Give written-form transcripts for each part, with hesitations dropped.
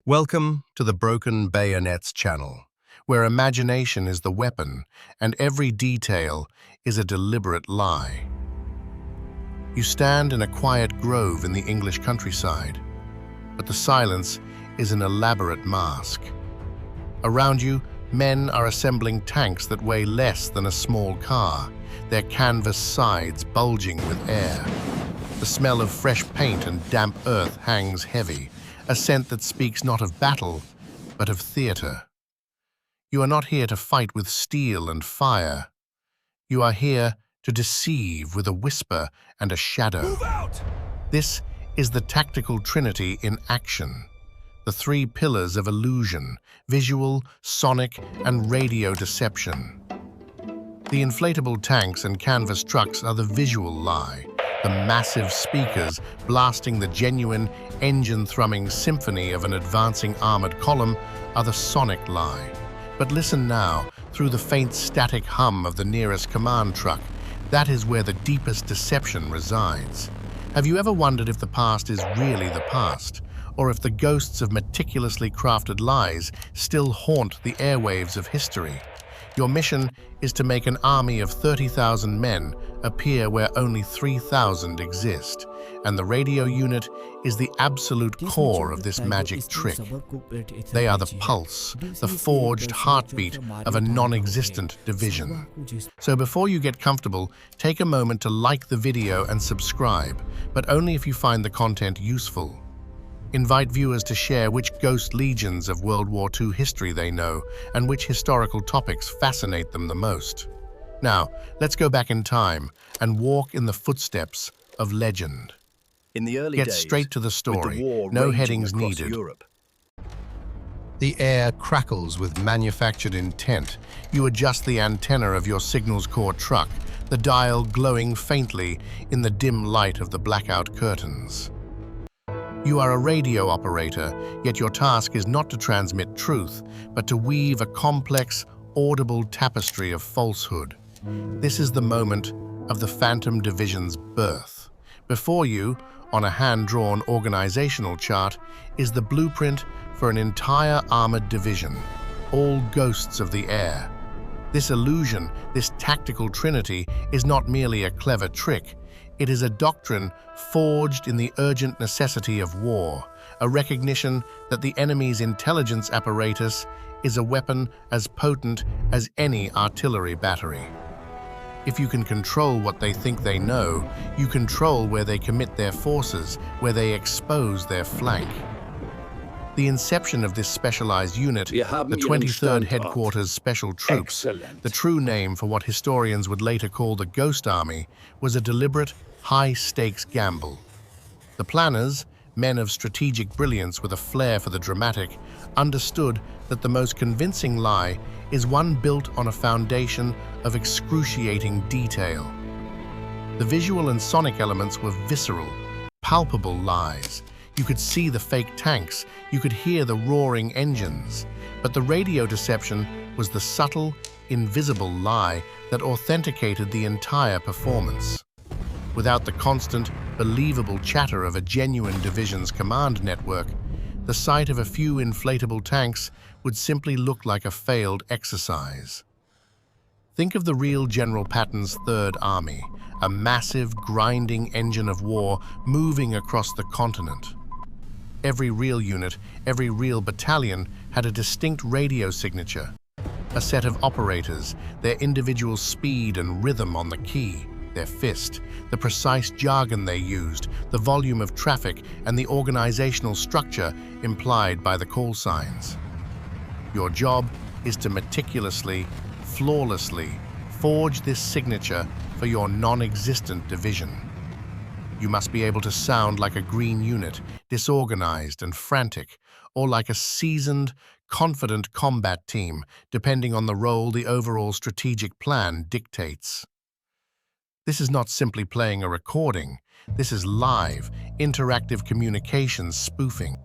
Welcome to the Broken Bayonets channel, where imagination is the weapon and every detail is a deliberate lie. You stand in a quiet grove in the English countryside, but the silence is an elaborate mask. Around you, men are assembling tanks that weigh less than a small car, their canvas sides bulging with air. The smell of fresh paint and damp earth hangs heavy, a scent that speaks not of battle, but of theater. You are not here to fight with steel and fire. You are here to deceive with a whisper and a shadow. Move out! This is the Tactical Trinity in action. The three pillars of illusion: visual, sonic, and radio deception. The inflatable tanks and canvas trucks are the visual lie. The massive speakers blasting the genuine, engine-thrumming symphony of an advancing armored column are the sonic lie. But listen now, through the faint static hum of the nearest command truck. That is where the deepest deception resides. Have you ever wondered if the past is really the past, or if the ghosts of meticulously crafted lies still haunt the airwaves of history? Your mission is to make an army of 30,000 men appear where only 3,000 exist, and the radio unit is the absolute core of this magic trick. They are the pulse, the forged heartbeat of a non-existent division. So before you get comfortable, take a moment to like the video and subscribe, but only if you find the content useful. Invite viewers to share which ghost legions of World War II history they know and which historical topics fascinate them the most. Now, let's go back in time and walk in the footsteps of legend. In the early Get days, straight to the story, with the war no raging headings across needed. Europe, The air crackles with manufactured intent. You adjust the antenna of your signals corps truck, the dial glowing faintly in the dim light of the blackout curtains. You are a radio operator, yet your task is not to transmit truth, but to weave a complex, audible tapestry of falsehood. This is the moment of the Phantom Division's birth. Before you, on a hand-drawn organizational chart, is the blueprint for an entire armored division, all ghosts of the air. This illusion, this tactical trinity, is not merely a clever trick. It is a doctrine forged in the urgent necessity of war, a recognition that the enemy's intelligence apparatus is a weapon as potent as any artillery battery. If you can control what they think they know, you control where they commit their forces, where they expose their flank. The inception of this specialized unit, the 23rd Headquarters Special Troops, the true name for what historians would later call the Ghost Army, was a deliberate, high-stakes gamble. The planners, men of strategic brilliance with a flair for the dramatic, understood that the most convincing lie is one built on a foundation of excruciating detail. The visual and sonic elements were visceral, palpable lies. You could see the fake tanks, you could hear the roaring engines, but the radio deception was the subtle, invisible lie that authenticated the entire performance. Without the constant, believable chatter of a genuine division's command network, the sight of a few inflatable tanks would simply look like a failed exercise. Think of the real General Patton's Third Army, a massive, grinding engine of war moving across the continent. Every real unit, every real battalion had a distinct radio signature, a set of operators, their individual speed and rhythm on the key, their fist, the precise jargon they used, the volume of traffic, and the organizational structure implied by the call signs. Your job is to meticulously, flawlessly forge this signature for your non-existent division. You must be able to sound like a green unit, disorganized and frantic, or like a seasoned, confident combat team, depending on the role the overall strategic plan dictates. This is not simply playing a recording. This is live, interactive communications spoofing.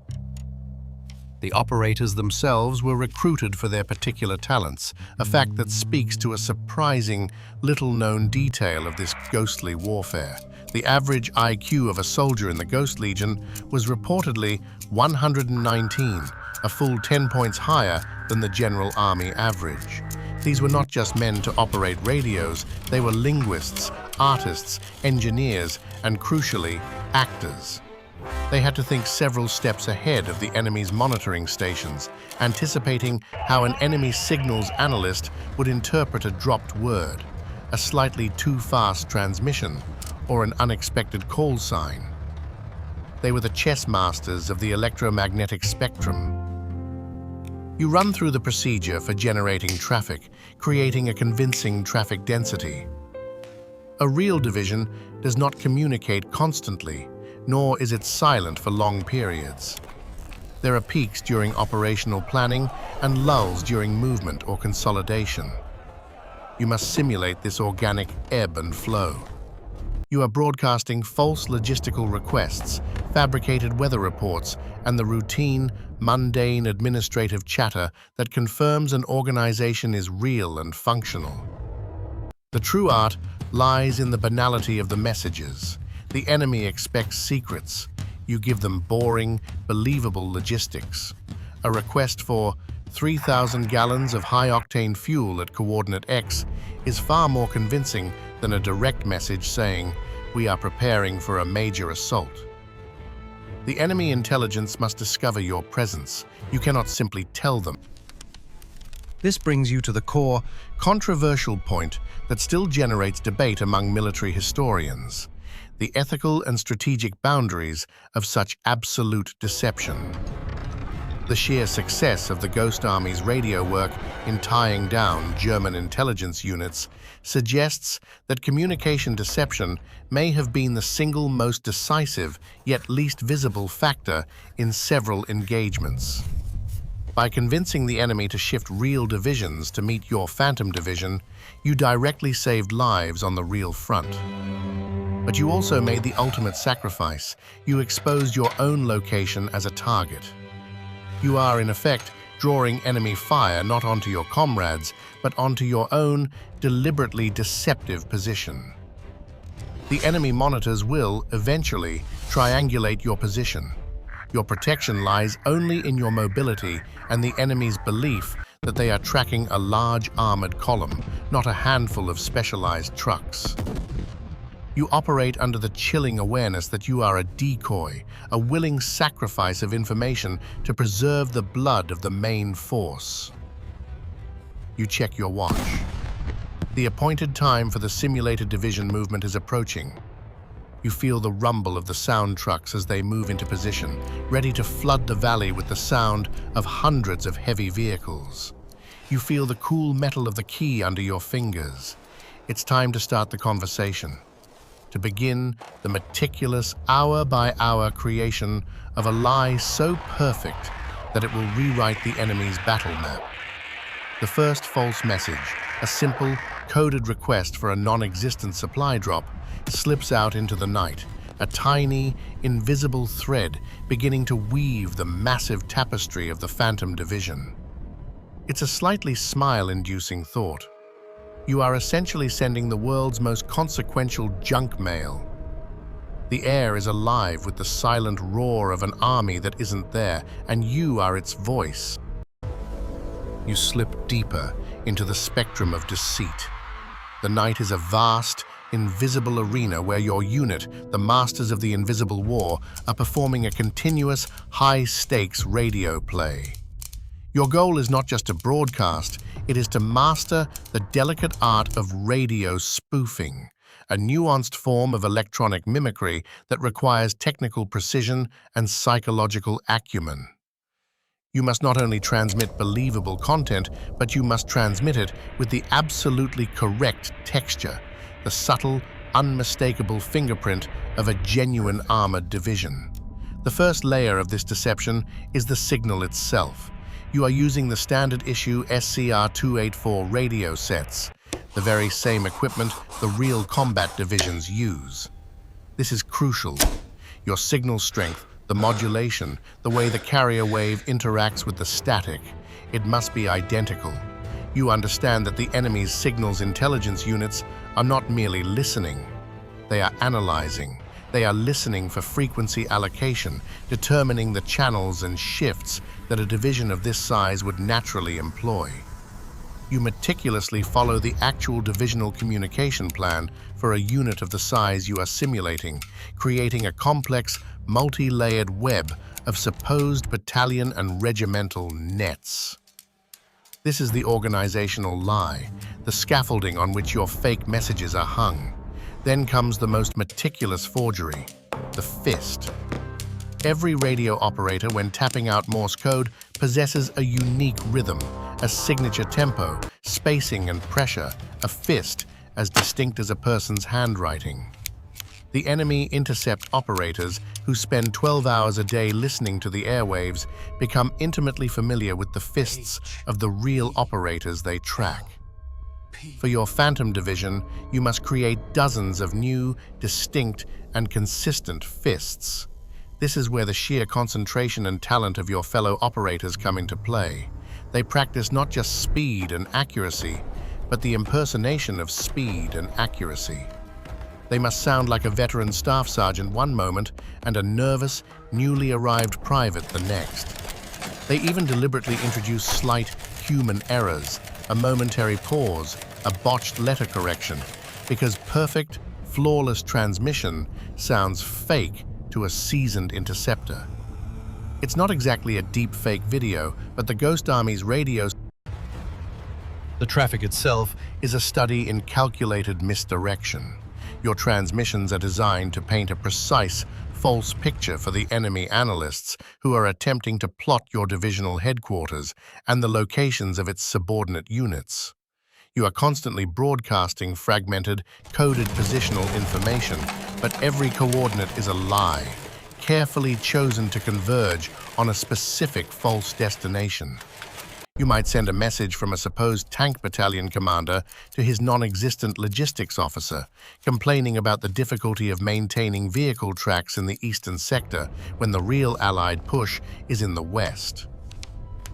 The operators themselves were recruited for their particular talents, a fact that speaks to a surprising, little-known detail of this ghostly warfare. The average IQ of a soldier in the Ghost Legion was reportedly 119, a full 10 points higher than the general army average. These were not just men to operate radios, they were linguists, artists, engineers, and crucially, actors. They had to think several steps ahead of the enemy's monitoring stations, anticipating how an enemy signals analyst would interpret a dropped word, a slightly too fast transmission, or an unexpected call sign. They were the chess masters of the electromagnetic spectrum. You run through the procedure for generating traffic, creating a convincing traffic density. A real division does not communicate constantly, nor is it silent for long periods. There are peaks during operational planning and lulls during movement or consolidation. You must simulate this organic ebb and flow. You are broadcasting false logistical requests, fabricated weather reports, and the routine, mundane administrative chatter that confirms an organization is real and functional. The true art lies in the banality of the messages. The enemy expects secrets. You give them boring, believable logistics. A request for 3,000 gallons of high-octane fuel at coordinate X is far more convincing than a direct message saying, "We are preparing for a major assault." The enemy intelligence must discover your presence. You cannot simply tell them. This brings you to the core, controversial point that still generates debate among military historians: the ethical and strategic boundaries of such absolute deception. The sheer success of the Ghost Army's radio work in tying down German intelligence units suggests that communication deception may have been the single most decisive yet least visible factor in several engagements. By convincing the enemy to shift real divisions to meet your Phantom division, you directly saved lives on the real front. But you also made the ultimate sacrifice. You exposed your own location as a target. You are, in effect, drawing enemy fire not onto your comrades, but onto your own deliberately deceptive position. The enemy monitors will, eventually, triangulate your position. Your protection lies only in your mobility and the enemy's belief that they are tracking a large armored column, not a handful of specialized trucks. You operate under the chilling awareness that you are a decoy, a willing sacrifice of information to preserve the blood of the main force. You check your watch. The appointed time for the simulated division movement is approaching. You feel the rumble of the sound trucks as they move into position, ready to flood the valley with the sound of hundreds of heavy vehicles. You feel the cool metal of the key under your fingers. It's time to start the conversation, to begin the meticulous hour-by-hour creation of a lie so perfect that it will rewrite the enemy's battle map. The first false message, a simple, coded request for a non-existent supply drop, slips out into the night, a tiny, invisible thread beginning to weave the massive tapestry of the Phantom division. It's a slightly smile-inducing thought. You are essentially sending the world's most consequential junk mail. The air is alive with the silent roar of an army that isn't there, and you are its voice. You slip deeper into the spectrum of deceit. The night is a vast, invisible arena where your unit, the Masters of the Invisible War, are performing a continuous, high-stakes radio play. Your goal is not just to broadcast, it is to master the delicate art of radio spoofing, a nuanced form of electronic mimicry that requires technical precision and psychological acumen. You must not only transmit believable content, but you must transmit it with the absolutely correct texture, the subtle, unmistakable fingerprint of a genuine armored division. The first layer of this deception is the signal itself. You are using the standard issue SCR-284 radio sets, the very same equipment the real combat divisions use. This is crucial. Your signal strength, the modulation, the way the carrier wave interacts with the static, it must be identical. You understand that the enemy's signals intelligence units are not merely listening. They are analyzing. They are listening for frequency allocation, determining the channels and shifts that a division of this size would naturally employ. You meticulously follow the actual divisional communication plan for a unit of the size you are simulating, creating a complex, multi-layered web of supposed battalion and regimental nets. This is the organizational lie, the scaffolding on which your fake messages are hung. Then comes the most meticulous forgery, the fist. Every radio operator, when tapping out Morse code, possesses a unique rhythm, a signature tempo, spacing and pressure, a fist as distinct as a person's handwriting. The enemy intercept operators who spend 12 hours a day listening to the airwaves become intimately familiar with the fists of the real operators they track. For your Phantom division, you must create dozens of new, distinct, and consistent fists. This is where the sheer concentration and talent of your fellow operators come into play. They practice not just speed and accuracy, but the impersonation of speed and accuracy. They must sound like a veteran staff sergeant one moment and a nervous, newly arrived private the next. They even deliberately introduce slight human errors, a momentary pause, a botched letter correction, because perfect, flawless transmission sounds fake to a seasoned interceptor. It's not exactly a deep fake video, but the Ghost Army's radio. The traffic itself is a study in calculated misdirection. Your transmissions are designed to paint a precise, false picture for the enemy analysts who are attempting to plot your divisional headquarters and the locations of its subordinate units. You are constantly broadcasting fragmented, coded positional information, but every coordinate is a lie, carefully chosen to converge on a specific false destination. You might send a message from a supposed tank battalion commander to his non-existent logistics officer, complaining about the difficulty of maintaining vehicle tracks in the eastern sector when the real Allied push is in the west.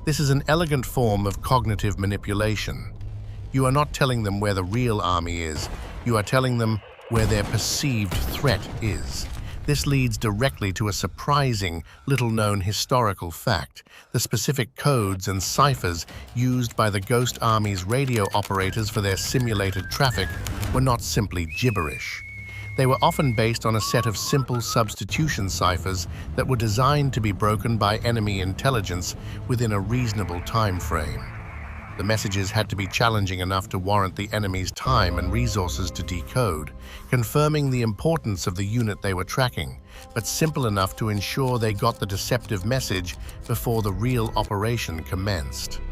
This is an elegant form of cognitive manipulation. You are not telling them where the real army is, you are telling them where their perceived threat is. This leads directly to a surprising, little-known historical fact. The specific codes and ciphers used by the Ghost Army's radio operators for their simulated traffic were not simply gibberish. They were often based on a set of simple substitution ciphers that were designed to be broken by enemy intelligence within a reasonable time frame. The messages had to be challenging enough to warrant the enemy's time and resources to decode, confirming the importance of the unit they were tracking, but simple enough to ensure they got the deceptive message before the real operation commenced.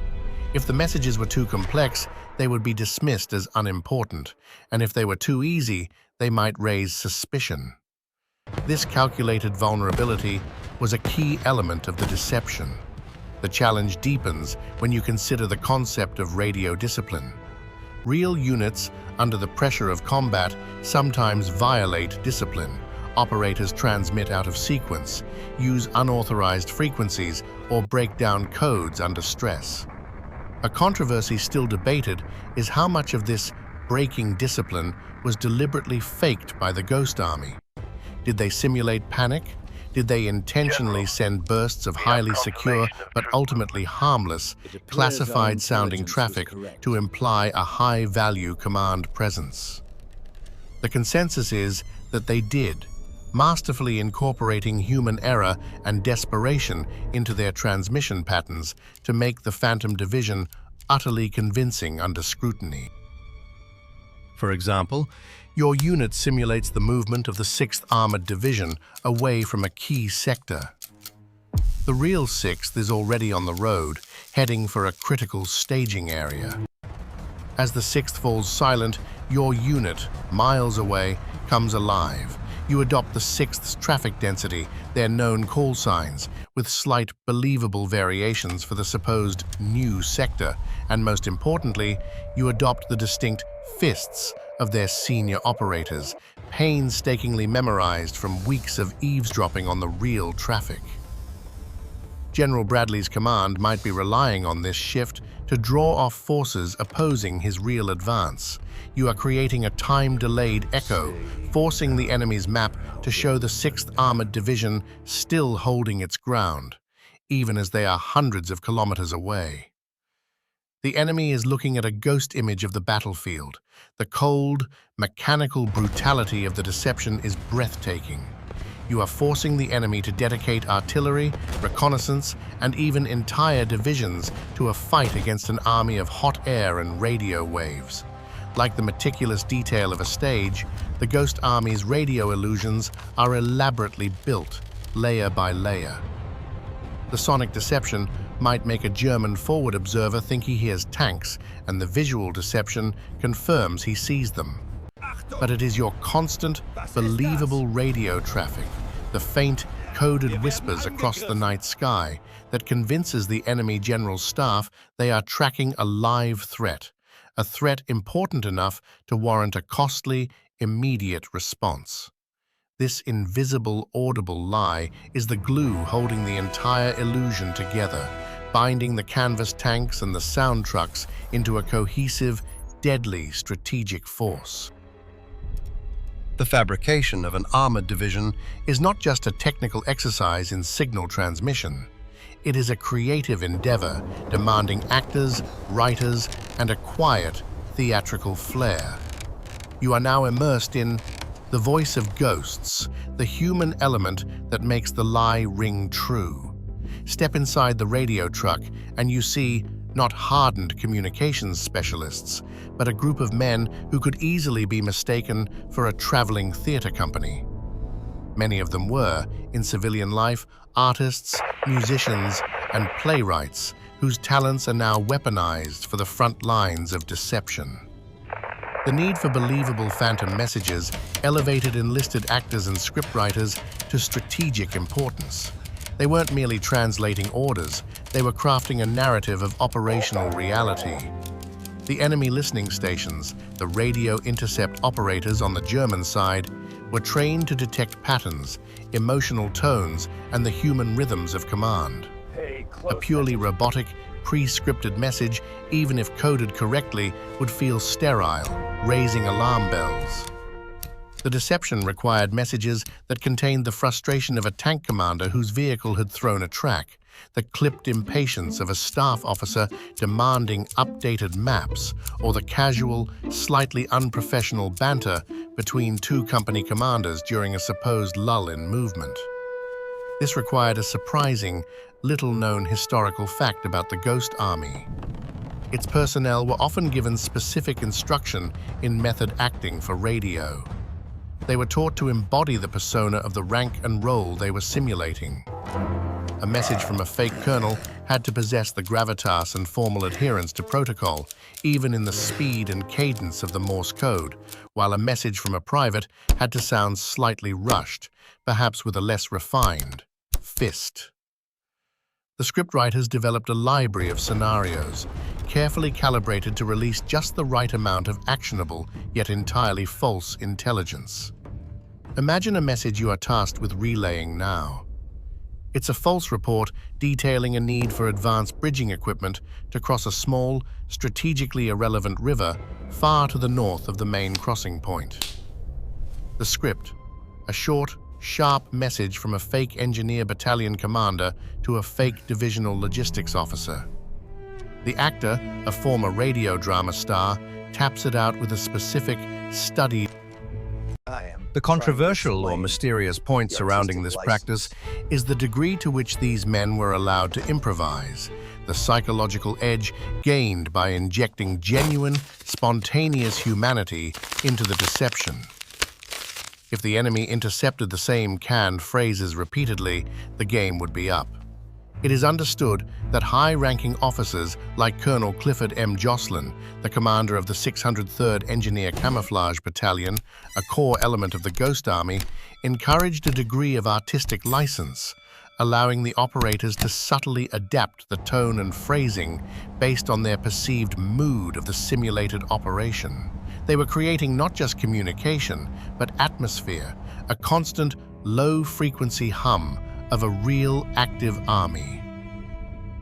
If the messages were too complex, they would be dismissed as unimportant, and if they were too easy, they might raise suspicion. This calculated vulnerability was a key element of the deception. The challenge deepens when you consider the concept of radio discipline. Real units, under the pressure of combat, sometimes violate discipline. Operators transmit out of sequence, use unauthorized frequencies, or break down codes under stress. A controversy still debated is how much of this breaking discipline was deliberately faked by the Ghost Army. Did they simulate panic? Did they intentionally send bursts of highly secure but ultimately harmless, classified-sounding traffic to imply a high-value command presence? The consensus is that they did, masterfully incorporating human error and desperation into their transmission patterns to make the Phantom division utterly convincing under scrutiny. For example, your unit simulates the movement of the 6th Armored Division away from a key sector. The real 6th is already on the road, heading for a critical staging area. As the 6th falls silent, your unit, miles away, comes alive. You adopt the 6th's traffic density, their known call signs, with slight, believable variations for the supposed new sector, and most importantly, you adopt the distinct fists of their senior operators, painstakingly memorized from weeks of eavesdropping on the real traffic. General Bradley's command might be relying on this shift to draw off forces opposing his real advance. You are creating a time-delayed echo, forcing the enemy's map to show the 6th Armored Division still holding its ground, even as they are hundreds of kilometers away. The enemy is looking at a ghost image of the battlefield. The cold, mechanical brutality of the deception is breathtaking. You are forcing the enemy to dedicate artillery, reconnaissance, and even entire divisions to a fight against an army of hot air and radio waves. Like the meticulous detail of a stage, the Ghost Army's radio illusions are elaborately built, layer by layer. The sonic deception might make a German forward observer think he hears tanks, and the visual deception confirms he sees them. But it is your constant, believable radio traffic, the faint, coded whispers across the night sky, that convinces the enemy general staff they are tracking a live threat, a threat important enough to warrant a costly, immediate response. This invisible, audible lie is the glue holding the entire illusion together, binding the canvas tanks and the sound trucks into a cohesive, deadly strategic force. The fabrication of an armored division is not just a technical exercise in signal transmission. It is a creative endeavor demanding actors, writers, and a quiet, theatrical flair. You are now immersed in the voice of ghosts, the human element that makes the lie ring true. Step inside the radio truck and you see not hardened communications specialists, but a group of men who could easily be mistaken for a traveling theater company. Many of them were, in civilian life, artists, musicians, and playwrights whose talents are now weaponized for the front lines of deception. The need for believable phantom messages elevated enlisted actors and scriptwriters to strategic importance. They weren't merely translating orders, they were crafting a narrative of operational reality. The enemy listening stations, the radio intercept operators on the German side, were trained to detect patterns, emotional tones, and the human rhythms of command. A purely robotic, pre-scripted message, even if coded correctly, would feel sterile, raising alarm bells. The deception required messages that contained the frustration of a tank commander whose vehicle had thrown a track, the clipped impatience of a staff officer demanding updated maps, or the casual, slightly unprofessional banter between two company commanders during a supposed lull in movement. This required a surprising, little-known historical fact about the Ghost Army. Its personnel were often given specific instruction in method acting for radio. They were taught to embody the persona of the rank and role they were simulating. A message from a fake colonel had to possess the gravitas and formal adherence to protocol, even in the speed and cadence of the Morse code, while a message from a private had to sound slightly rushed, perhaps with a less refined fist. The scriptwriters developed a library of scenarios, carefully calibrated to release just the right amount of actionable, yet entirely false intelligence. Imagine a message you are tasked with relaying now. It's a false report detailing a need for advanced bridging equipment to cross a small, strategically irrelevant river far to the north of the main crossing point. The script, a short, sharp message from a fake engineer battalion commander to a fake divisional logistics officer. The actor, a former radio drama star, taps it out with a specific, studied. The controversial or mysterious point surrounding this practice is the degree to which these men were allowed to improvise, the psychological edge gained by injecting genuine, spontaneous humanity into the deception. If the enemy intercepted the same canned phrases repeatedly, the game would be up. It is understood that high-ranking officers like Colonel Clifford M. Jocelyn, the commander of the 603rd Engineer Camouflage Battalion, a core element of the Ghost Army, encouraged a degree of artistic license, allowing the operators to subtly adapt the tone and phrasing based on their perceived mood of the simulated operation. They were creating not just communication, but atmosphere, a constant, low-frequency hum of a real active army.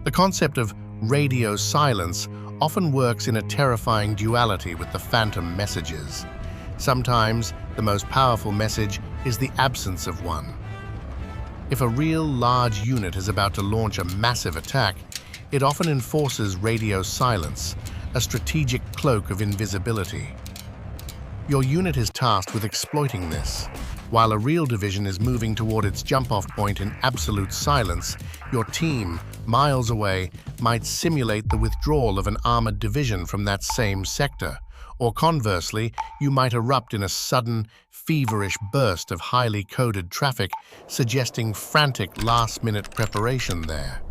The concept of radio silence often works in a terrifying duality with the phantom messages. Sometimes, the most powerful message is the absence of one. If a real large unit is about to launch a massive attack, it often enforces radio silence, a strategic cloak of invisibility. Your unit is tasked with exploiting this. While a real division is moving toward its jump-off point in absolute silence, your team, miles away, might simulate the withdrawal of an armored division from that same sector. Or conversely, you might erupt in a sudden, feverish burst of highly coded traffic, suggesting frantic last-minute preparation there.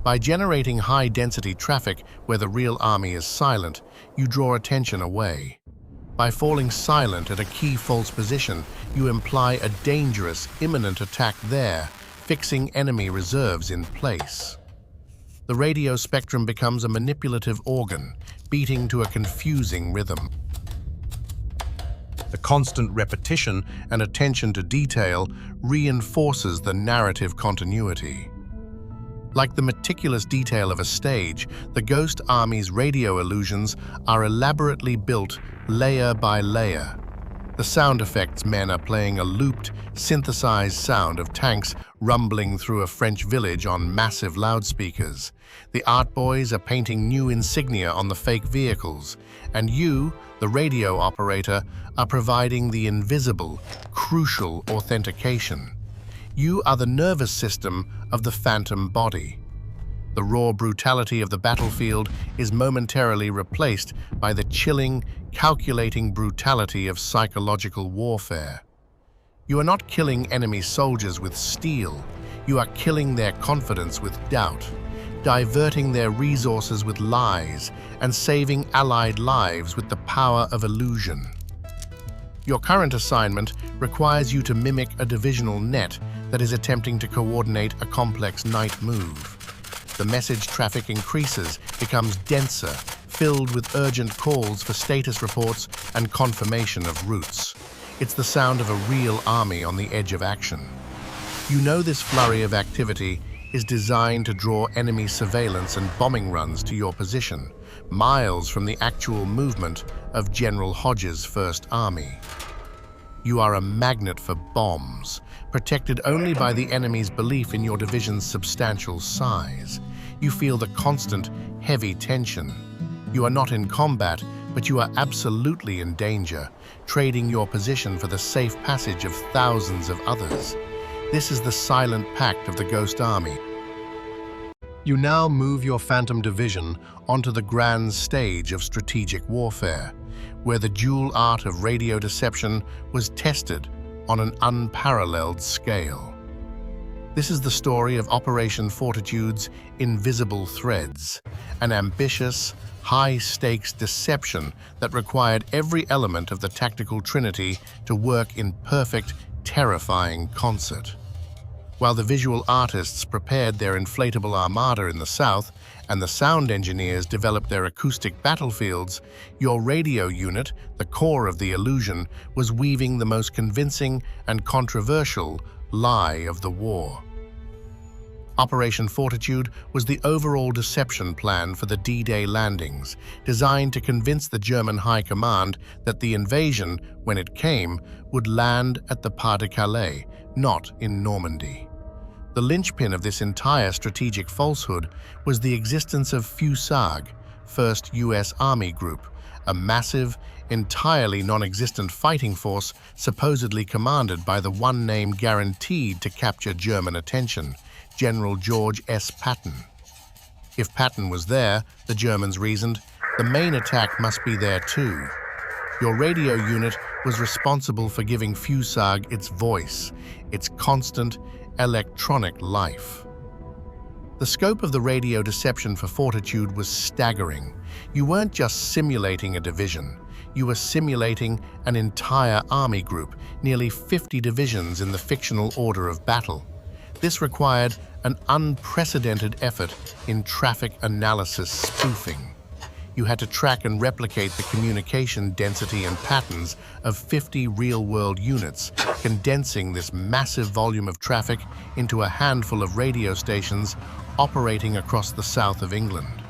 By generating high-density traffic where the real army is silent, you draw attention away. By falling silent at a key false position, you imply a dangerous, imminent attack there, fixing enemy reserves in place. The radio spectrum becomes a manipulative organ, beating to a confusing rhythm. The constant repetition and attention to detail reinforces the narrative continuity. Like the meticulous detail of a stage, the Ghost Army's radio illusions are elaborately built layer by layer. The sound effects men are playing a looped, synthesized sound of tanks rumbling through a French village on massive loudspeakers. The art boys are painting new insignia on the fake vehicles, and you, the radio operator, are providing the invisible, crucial authentication. You are the nervous system of the phantom body. The raw brutality of the battlefield is momentarily replaced by the chilling, calculating brutality of psychological warfare. You are not killing enemy soldiers with steel. You are killing their confidence with doubt, diverting their resources with lies, and saving allied lives with the power of illusion. Your current assignment requires you to mimic a divisional net that is attempting to coordinate a complex night move. The message traffic increases, becomes denser, filled with urgent calls for status reports and confirmation of routes. It's the sound of a real army on the edge of action. You know this flurry of activity is designed to draw enemy surveillance and bombing runs to your position, miles from the actual movement of General Hodges' First Army. You are a magnet for bombs, protected only by the enemy's belief in your division's substantial size. You feel the constant, heavy tension. You are not in combat, but you are absolutely in danger, trading your position for the safe passage of thousands of others. This is the silent pact of the Ghost Army. You now move your Phantom Division onto the grand stage of strategic warfare, where the dual art of radio deception was tested on an unparalleled scale. This is the story of Operation Fortitude's Invisible Threads, an ambitious, high-stakes deception that required every element of the Tactical Trinity to work in perfect, terrifying concert. While the visual artists prepared their inflatable armada in the south and the sound engineers developed their acoustic battlefields, your radio unit, the core of the illusion, was weaving the most convincing and controversial lie of the war. Operation Fortitude was the overall deception plan for the D-Day landings, designed to convince the German High Command that the invasion, when it came, would land at the Pas-de-Calais, not in Normandy. The linchpin of this entire strategic falsehood was the existence of FUSAG, 1st U.S. Army Group, a massive, entirely non-existent fighting force supposedly commanded by the one name guaranteed to capture German attention, General George S. Patton. If Patton was there, the Germans reasoned, the main attack must be there too. Your radio unit was responsible for giving FUSAG its voice, its constant, electronic life. The scope of the radio deception for Fortitude was staggering. You weren't just simulating a division. You were simulating an entire army group, nearly 50 divisions in the fictional order of battle. This required an unprecedented effort in traffic analysis spoofing. You had to track and replicate the communication density and patterns of 50 real-world units, condensing this massive volume of traffic into a handful of radio stations, operating across the south of England.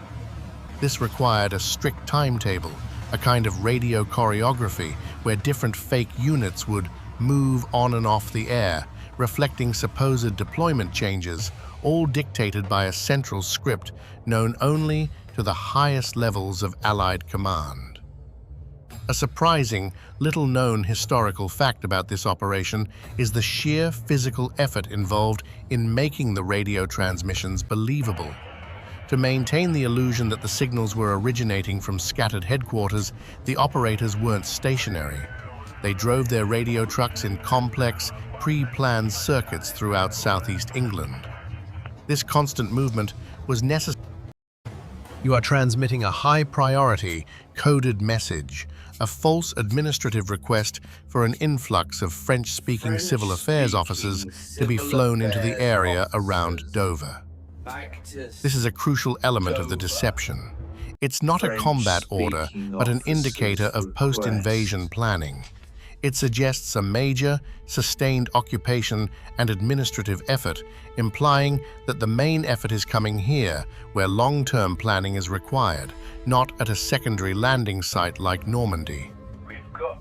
This required a strict timetable, a kind of radio choreography where different fake units would move on and off the air, reflecting supposed deployment changes, all dictated by a central script known only to the highest levels of Allied command. A surprising, little-known historical fact about this operation is the sheer physical effort involved in making the radio transmissions believable. To maintain the illusion that the signals were originating from scattered headquarters, the operators weren't stationary. They drove their radio trucks in complex, pre-planned circuits throughout southeast England. This constant movement was necessary. You are transmitting a high-priority, coded message, a false administrative request for an influx of French-speaking civil affairs officers to be flown into the area around Dover. This is a crucial element of the deception. It's not a combat order, but an indicator of post-invasion planning. It suggests a major, sustained occupation and administrative effort, implying that the main effort is coming here, where long-term planning is required, not at a secondary landing site like Normandy.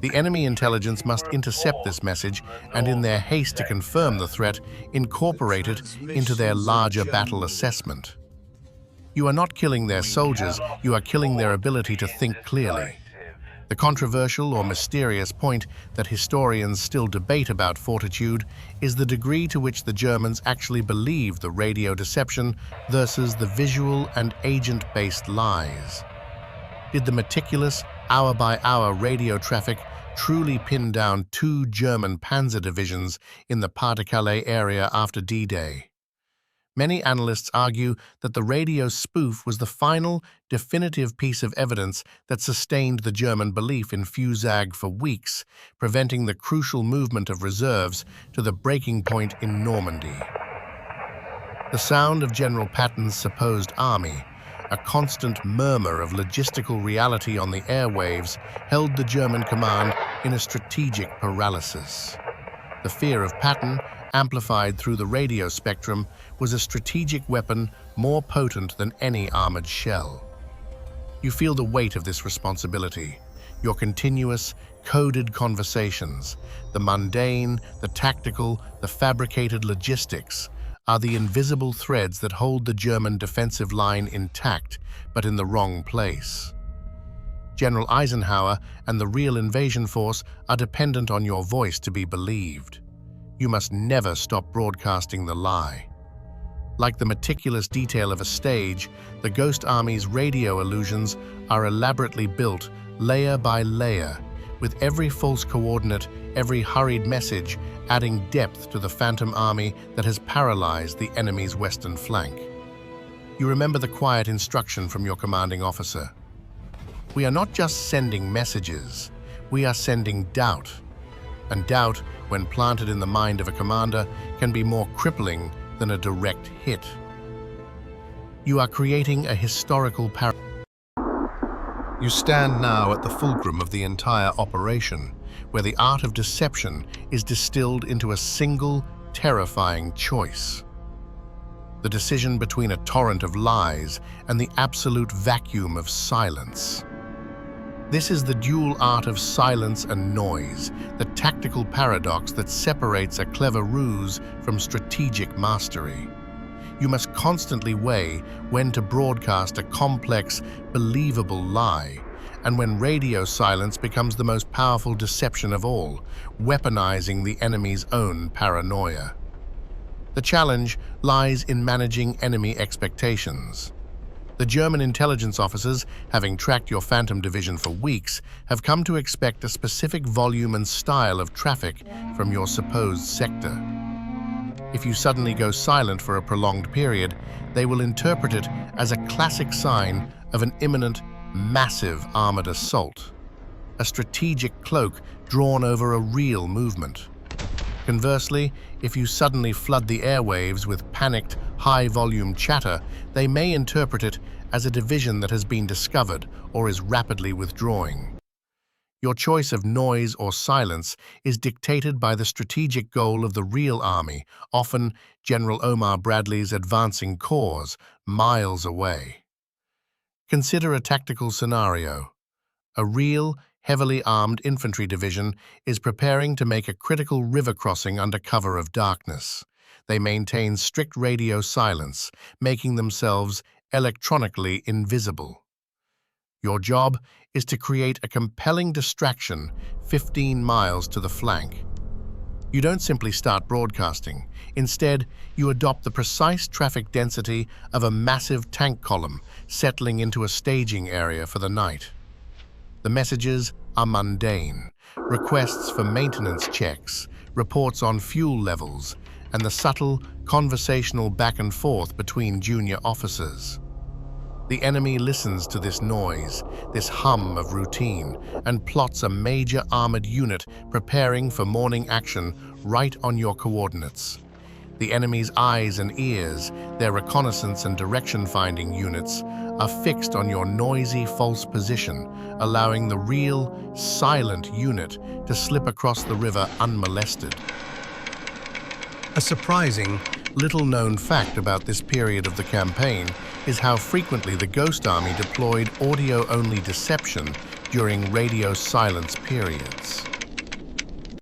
The enemy intelligence must intercept this message and, in their haste to confirm the threat, incorporate it into their larger battle assessment. You are not killing their soldiers, you are killing their ability to think clearly. The controversial or mysterious point that historians still debate about Fortitude is the degree to which the Germans actually believed the radio deception versus the visual and agent-based lies. Did the meticulous, hour-by-hour radio traffic truly pin down 2 German panzer divisions in the Pas-de-Calais area after D-Day? Many analysts argue that the radio spoof was the final, definitive piece of evidence that sustained the German belief in FUSAG for weeks, preventing the crucial movement of reserves to the breaking point in Normandy. The sound of General Patton's supposed army, a constant murmur of logistical reality on the airwaves, held the German command in a strategic paralysis. The fear of Patton, amplified through the radio spectrum, was a strategic weapon more potent than any armored shell. You feel the weight of this responsibility. Your continuous, coded conversations, the mundane, the tactical, the fabricated logistics, are the invisible threads that hold the German defensive line intact, but in the wrong place. General Eisenhower and the real invasion force are dependent on your voice to be believed. You must never stop broadcasting the lie. Like the meticulous detail of a stage, the Ghost Army's radio illusions are elaborately built, layer by layer, with every false coordinate, every hurried message, adding depth to the phantom army that has paralyzed the enemy's western flank. You remember the quiet instruction from your commanding officer. We are not just sending messages, we are sending doubt. And doubt, when planted in the mind of a commander, can be more crippling than a direct hit. You are creating a historical paradox. You stand now at the fulcrum of the entire operation, where the art of deception is distilled into a single, terrifying choice. The decision between a torrent of lies and the absolute vacuum of silence. This is the dual art of silence and noise, the tactical paradox that separates a clever ruse from strategic mastery. You must constantly weigh when to broadcast a complex, believable lie, and when radio silence becomes the most powerful deception of all, weaponizing the enemy's own paranoia. The challenge lies in managing enemy expectations. The German intelligence officers, having tracked your Phantom division for weeks, have come to expect a specific volume and style of traffic from your supposed sector. If you suddenly go silent for a prolonged period, they will interpret it as a classic sign of an imminent, massive armored assault, a strategic cloak drawn over a real movement. Conversely, if you suddenly flood the airwaves with panicked, high-volume chatter, they may interpret it as a division that has been discovered or is rapidly withdrawing. Your choice of noise or silence is dictated by the strategic goal of the real army, often General Omar Bradley's advancing corps, miles away. Consider a tactical scenario. A real, heavily armed infantry division is preparing to make a critical river crossing under cover of darkness. They maintain strict radio silence, making themselves electronically invisible. Your job is to create a compelling distraction 15 miles to the flank. You don't simply start broadcasting. Instead, you adopt the precise traffic density of a massive tank column settling into a staging area for the night. The messages are mundane: requests for maintenance checks, reports on fuel levels, and the subtle conversational back and forth between junior officers. The enemy listens to this noise, this hum of routine, and plots a major armored unit preparing for morning action right on your coordinates. The enemy's eyes and ears, their reconnaissance and direction-finding units, are fixed on your noisy false position, allowing the real, silent unit to slip across the river unmolested. A surprising, little-known fact about this period of the campaign is how frequently the Ghost Army deployed audio-only deception during radio silence periods.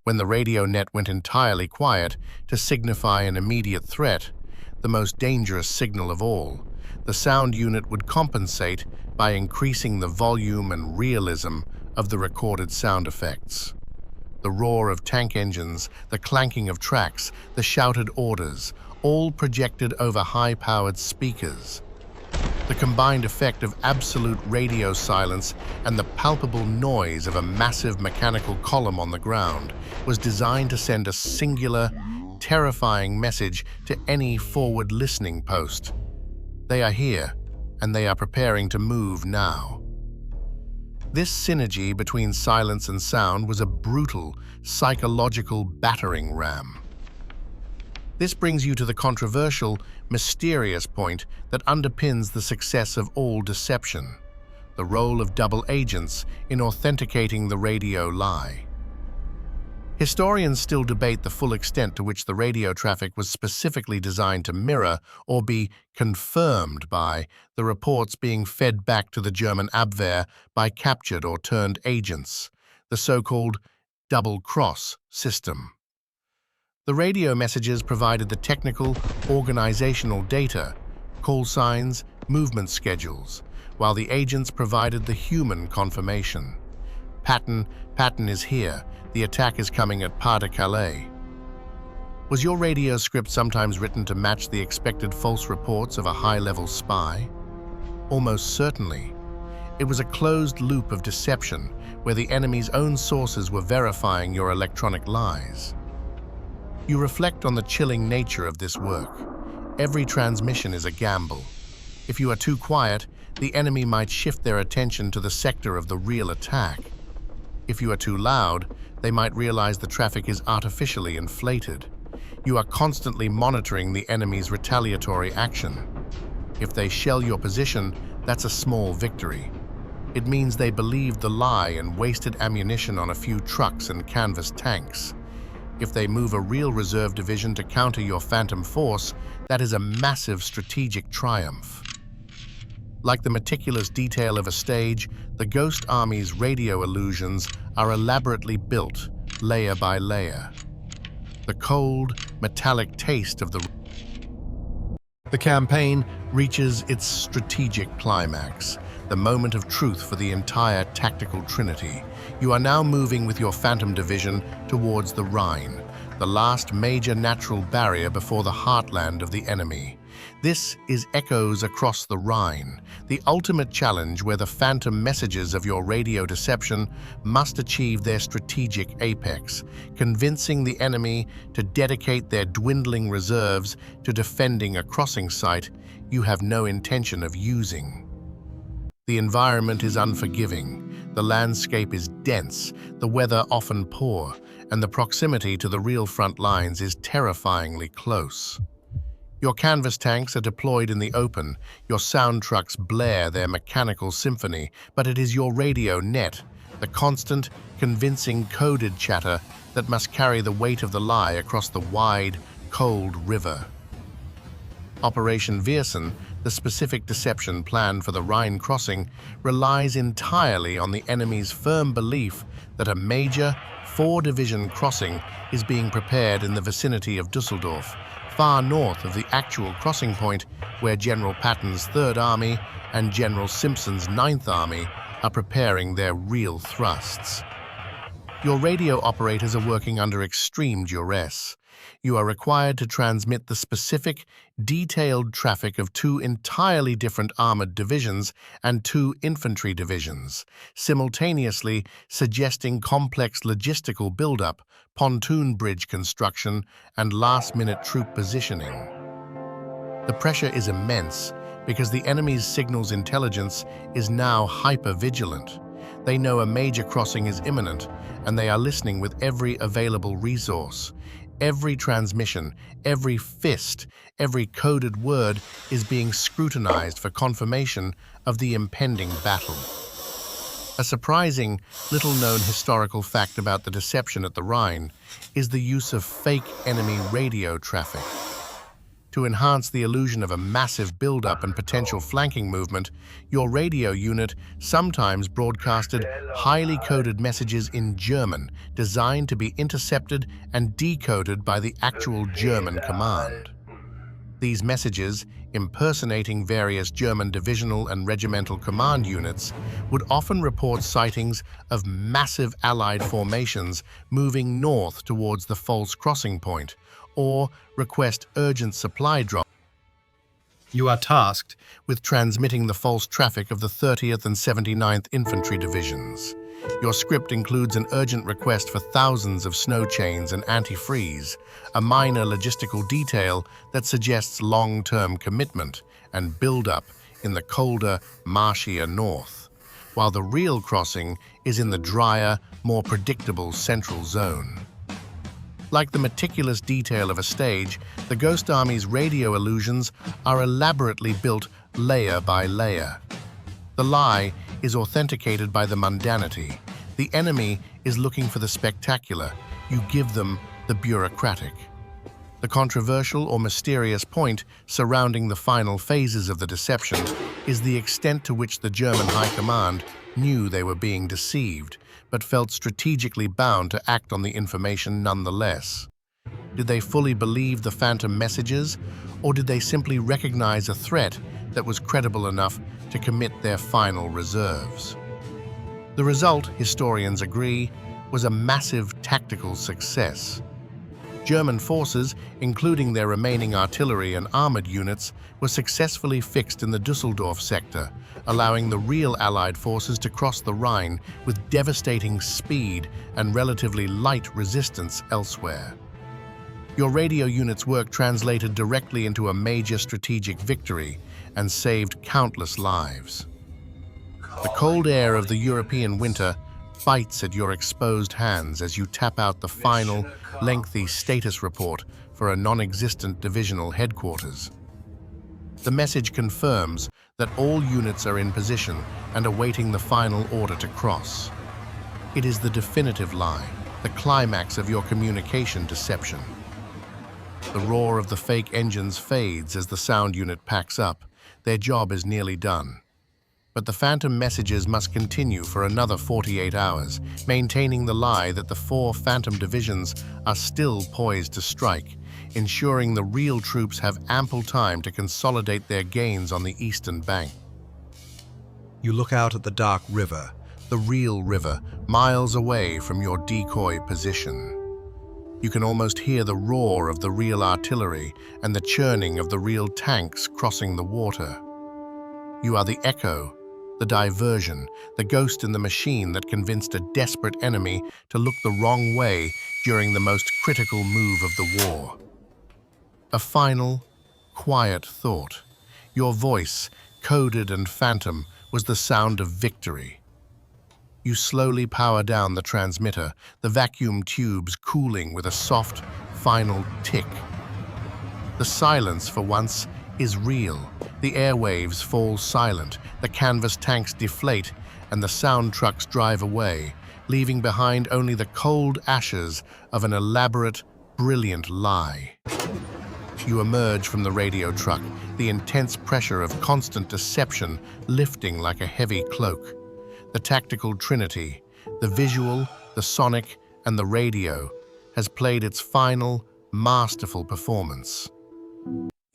When the radio net went entirely quiet to signify an immediate threat, the most dangerous signal of all, the sound unit would compensate by increasing the volume and realism of the recorded sound effects. The roar of tank engines, the clanking of tracks, the shouted orders, all projected over high-powered speakers. The combined effect of absolute radio silence and the palpable noise of a massive mechanical column on the ground was designed to send a singular, terrifying message to any forward listening post. They are here, and they are preparing to move now. This synergy between silence and sound was a brutal, psychological battering ram. This brings you to the controversial, mysterious point that underpins the success of all deception: the role of double agents in authenticating the radio lie. Historians still debate the full extent to which the radio traffic was specifically designed to mirror or be confirmed by the reports being fed back to the German Abwehr by captured or turned agents, the so-called double-cross system. The radio messages provided the technical, organizational data, call signs, movement schedules, while the agents provided the human confirmation. Patton is here. The attack is coming at Pas-de-Calais. Was your radio script sometimes written to match the expected false reports of a high-level spy? Almost certainly. It was a closed loop of deception where the enemy's own sources were verifying your electronic lies. You reflect on the chilling nature of this work. Every transmission is a gamble. If you are too quiet, the enemy might shift their attention to the sector of the real attack. If you are too loud, they might realize the traffic is artificially inflated. You are constantly monitoring the enemy's retaliatory action. If they shell your position, that's a small victory. It means they believed the lie and wasted ammunition on a few trucks and canvas tanks. If they move a real reserve division to counter your phantom force, that is a massive strategic triumph. Like the meticulous detail of a stage, the Ghost Army's radio illusions are elaborately built, layer by layer. The cold, metallic taste of the campaign reaches its strategic climax, the moment of truth for the entire Tactical Trinity. You are now moving with your Phantom Division towards the Rhine, the last major natural barrier before the heartland of the enemy. This is echoes across the Rhine, the ultimate challenge where the phantom messages of your radio deception must achieve their strategic apex, convincing the enemy to dedicate their dwindling reserves to defending a crossing site you have no intention of using. The environment is unforgiving, the landscape is dense, the weather often poor, and the proximity to the real front lines is terrifyingly close. Your canvas tanks are deployed in the open, your sound trucks blare their mechanical symphony, but it is your radio net, the constant, convincing coded chatter that must carry the weight of the lie across the wide, cold river. Operation Viersen, the specific deception planned for the Rhine crossing, relies entirely on the enemy's firm belief that a major, four-division crossing is being prepared in the vicinity of Düsseldorf, far north of the actual crossing point where General Patton's Third Army and General Simpson's Ninth Army are preparing their real thrusts. Your radio operators are working under extreme duress. You are required to transmit the specific, detailed traffic of two entirely different armored divisions and two infantry divisions, simultaneously suggesting complex logistical buildup, pontoon bridge construction, and last-minute troop positioning. The pressure is immense because the enemy's signals intelligence is now hyper-vigilant. They know a major crossing is imminent, and they are listening with every available resource. Every transmission, every fist, every coded word is being scrutinized for confirmation of the impending battle. A surprising, little-known historical fact about the deception at the Rhine is the use of fake enemy radio traffic. To enhance the illusion of a massive buildup and potential flanking movement, your radio unit sometimes broadcasted highly coded messages in German designed to be intercepted and decoded by the actual German command. These messages, impersonating various German divisional and regimental command units, would often report sightings of massive Allied formations moving north towards the false crossing point, or request urgent supply drop. You are tasked with transmitting the false traffic of the 30th and 79th Infantry Divisions. Your script includes an urgent request for thousands of snow chains and antifreeze, a minor logistical detail that suggests long-term commitment and build-up in the colder, marshier north, while the real crossing is in the drier, more predictable central zone. Like the meticulous detail of a stage, the Ghost Army's radio illusions are elaborately built layer by layer. The lie is authenticated by the mundanity. The enemy is looking for the spectacular. You give them the bureaucratic. The controversial or mysterious point surrounding the final phases of the deception is the extent to which the German High Command knew they were being deceived, but felt strategically bound to act on the information nonetheless. Did they fully believe the phantom messages, or did they simply recognize a threat that was credible enough to commit their final reserves? The result, historians agree, was a massive tactical success. German forces, including their remaining artillery and armored units, were successfully fixed in the Düsseldorf sector, allowing the real Allied forces to cross the Rhine with devastating speed and relatively light resistance elsewhere. Your radio unit's work translated directly into a major strategic victory and saved countless lives. The cold air of the European winter bites at your exposed hands as you tap out the final, lengthy status report for a non-existent divisional headquarters. The message confirms that all units are in position and awaiting the final order to cross. It is the definitive lie, the climax of your communication deception. The roar of the fake engines fades as the sound unit packs up. Their job is nearly done. But the phantom messages must continue for another 48 hours, maintaining the lie that the four phantom divisions are still poised to strike, ensuring the real troops have ample time to consolidate their gains on the eastern bank. You look out at the dark river, the real river, miles away from your decoy position. You can almost hear the roar of the real artillery and the churning of the real tanks crossing the water. You are the echo, the diversion, the ghost in the machine that convinced a desperate enemy to look the wrong way during the most critical move of the war. A final, quiet thought. Your voice, coded and phantom, was the sound of victory. You slowly power down the transmitter, the vacuum tubes cooling with a soft, final tick. The silence, for once, is real. The airwaves fall silent, the canvas tanks deflate, and the sound trucks drive away, leaving behind only the cold ashes of an elaborate, brilliant lie. You emerge from the radio truck, the intense pressure of constant deception lifting like a heavy cloak. The Tactical Trinity, the visual, the sonic, and the radio, has played its final, masterful performance.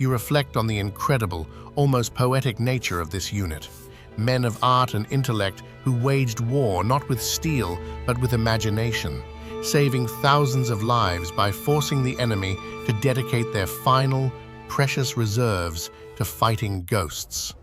You reflect on the incredible, almost poetic nature of this unit. Men of art and intellect who waged war not with steel, but with imagination, saving thousands of lives by forcing the enemy to dedicate their final, precious reserves to fighting ghosts.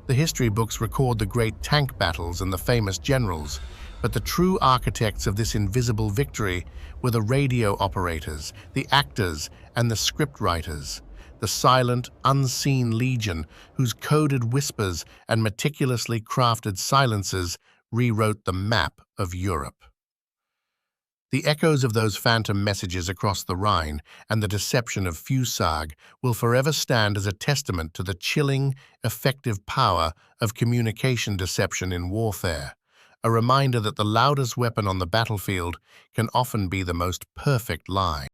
The history books record the great tank battles and the famous generals, but the true architects of this invisible victory were the radio operators, the actors, and the scriptwriters, the silent, unseen legion whose coded whispers and meticulously crafted silences rewrote the map of Europe. The echoes of those phantom messages across the Rhine and the deception of FUSAG will forever stand as a testament to the chilling, effective power of communication deception in warfare, a reminder that the loudest weapon on the battlefield can often be the most perfect lie.